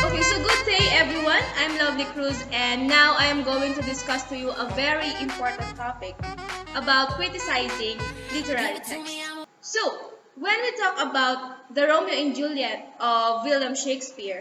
Okay, so good day everyone. I'm Lovely Cruz and now I am going to discuss to you a very important topic about criticizing literary text. So, when we talk about the Romeo and Juliet of William Shakespeare,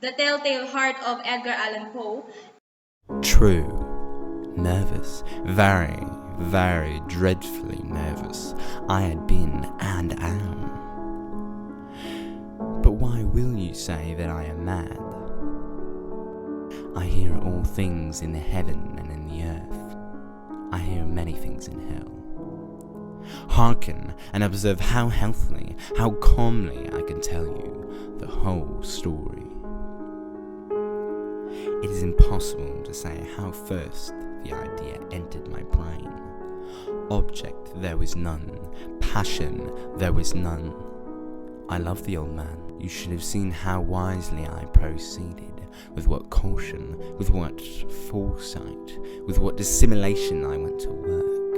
The Telltale Heart of Edgar Allan Poe. True. Nervous. Very, very dreadfully nervous. I had been and am. But why will you say that I am mad? I hear all things in the heaven and in the earth. I hear many things in hell. Hearken and observe how healthily, how calmly I can tell you the whole story. It is impossible to say how first the idea entered my brain. Object there was none, passion there was none. I love the old man. You should have seen how wisely I proceeded, with what caution, with what foresight, with what dissimulation I went to work.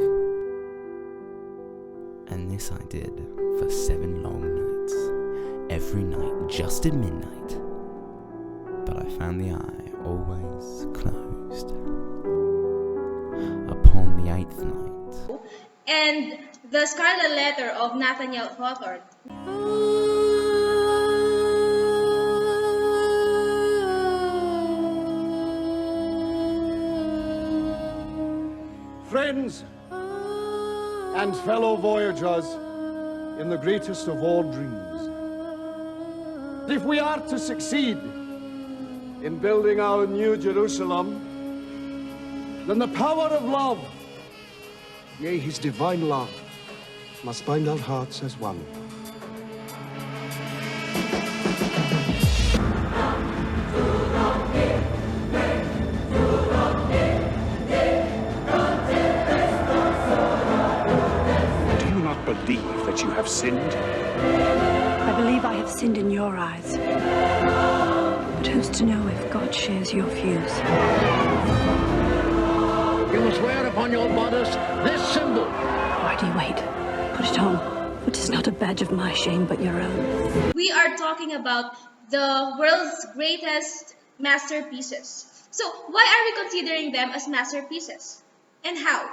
And this I did for 7 long nights, every night just at midnight. But I found the eye always closed. Upon the 8th night. And The Scarlet Letter of Nathaniel Hawthorne. Friends and fellow voyagers in the greatest of all dreams, if we are to succeed in building our new Jerusalem, then the power of love, yea, his divine love, must bind our hearts as one. Do you not believe that you have sinned? I believe I have sinned in your eyes. But who's to know if God shares your views? You must wear upon your bodice this symbol. Why do you wait? Put it on. For it is not a badge of my shame, but your own. We are talking about the world's greatest masterpieces. So, why are we considering them as masterpieces? And how?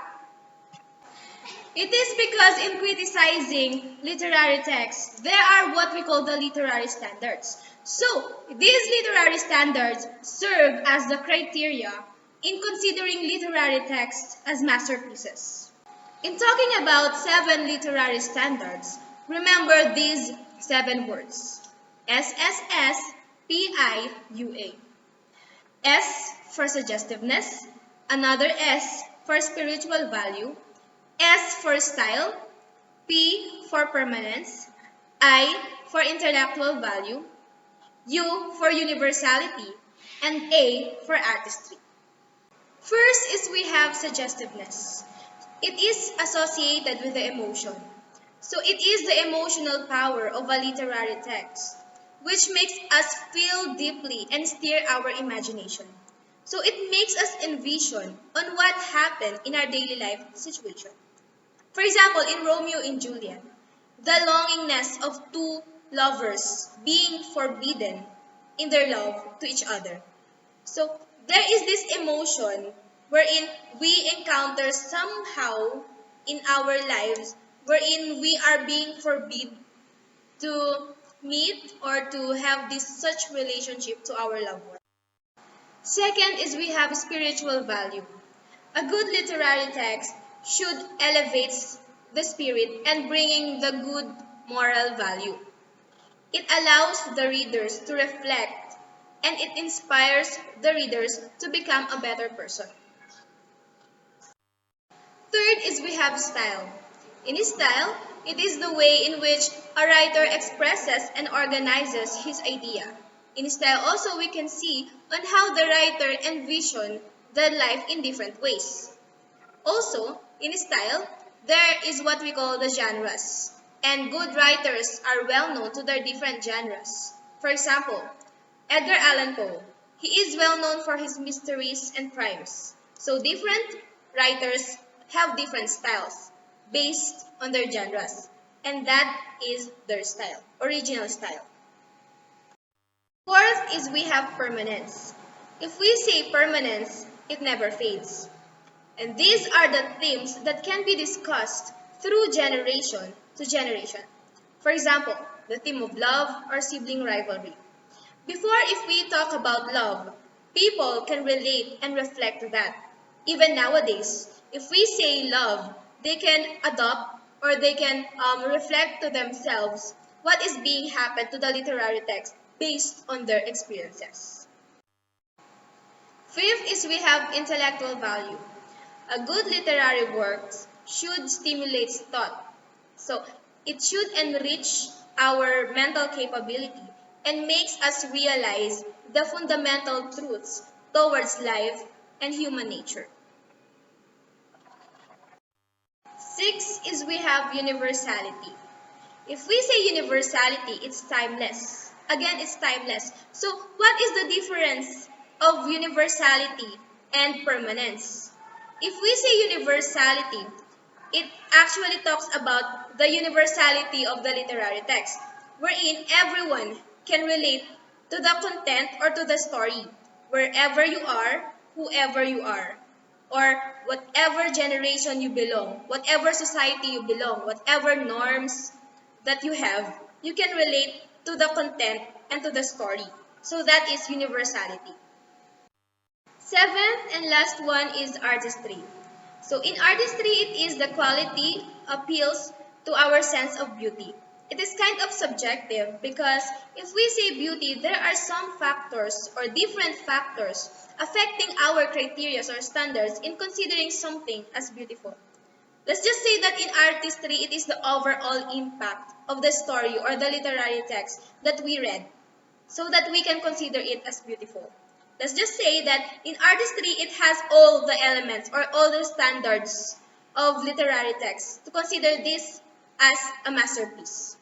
It is because in criticizing literary texts, there are what we call the literary standards. So, these literary standards serve as the criteria in considering literary texts as masterpieces. In talking about 7 literary standards, remember these 7 words. SSSPIUA. S for suggestiveness, another S for spiritual value, S for style, P for permanence, I for intellectual value, U for universality, and A for artistry. First is we have suggestiveness. It is associated with the emotion. So it is the emotional power of a literary text, which makes us feel deeply and stir our imagination. So it makes us envision on what happened in our daily life situation. For example, in Romeo and Juliet, the longingness of 2 lovers being forbidden in their love to each other. So there is this emotion wherein we encounter somehow in our lives wherein we are being forbid to meet or to have this such relationship to our loved one. Second is we have spiritual value. A good literary text should elevate the spirit and bringing the good moral value. It allows the readers to reflect and it inspires the readers to become a better person. Third is we have style. In style, it is the way in which a writer expresses and organizes his idea. In style also we can see on how the writer envisioned the life in different ways. Also, in style, there is what we call the genres. And good writers are well known to their different genres. For example, Edgar Allan Poe. He is well known for his mysteries and crimes. So different writers have different styles based on their genres. And that is their style, original style. Fourth is we have permanence. If we say permanence, it never fades. And these are the themes that can be discussed through generation to generation. For example, the theme of love or sibling rivalry. Before, if we talk about love, people can relate and reflect to that. Even nowadays, if we say love, they can adopt or they can reflect to themselves what is being happened to the literary text based on their experiences. Fifth is we have intellectual value. A good literary work should stimulate thought. So it should enrich our mental capability and makes us realize the fundamental truths towards life and human nature. Six is we have universality. If we say universality, it's timeless. Again, it's timeless. So what is the difference of universality and permanence? If we say universality, it actually talks about the universality of the literary text, wherein everyone can relate to the content or to the story, wherever you are, whoever you are, or whatever generation you belong, whatever society you belong, whatever norms that you have, you can relate to the content and to the story. So that is universality. Seventh and last one is artistry. So in artistry, it is the quality appeals to our sense of beauty. It is kind of subjective because if we say beauty, there are some factors or different factors affecting our criteria or standards in considering something as beautiful. Let's just say that in artistry, it is the overall impact of the story or the literary text that we read so that we can consider it as beautiful. Let's just say that in artistry, it has all the elements or all the standards of literary text to consider this as a masterpiece.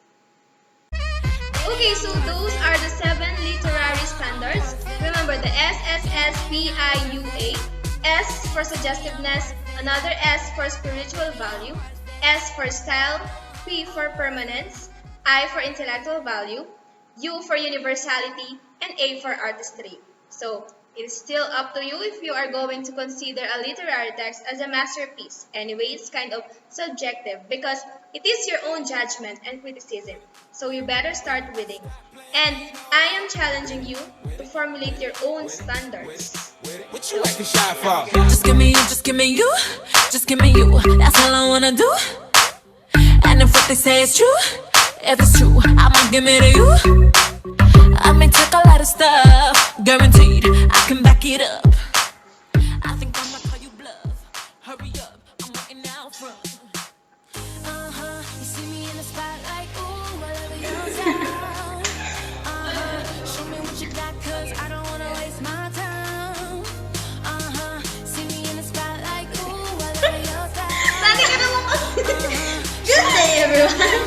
Okay, so those are the 7 literary standards. Remember the SSSPIUA. S for suggestiveness, another S for spiritual value, S for style, P for permanence, I for intellectual value, U for universality, and A for artistry. So, it is still up to you if you are going to consider a literary text as a masterpiece. Anyway, it's kind of subjective because it is your own judgment and criticism. So you better start reading. And I am challenging you to formulate your own standards. What you like to shine for? Just give me you, just give me you, just give me you. That's all I wanna do. And if what they say is true, if it's true, I'ma give it to you. I may take a lot of stuff, guaranteed I can back it up. I think I'ma call you bluff. Hurry up, I'm waiting out front. You see me in the spotlight, ooh, whatever you sound. Show me what you got, cause I don't wanna waste my time. See me in the spotlight, ooh, whatever you sound. Danica naman. Good day, everyone.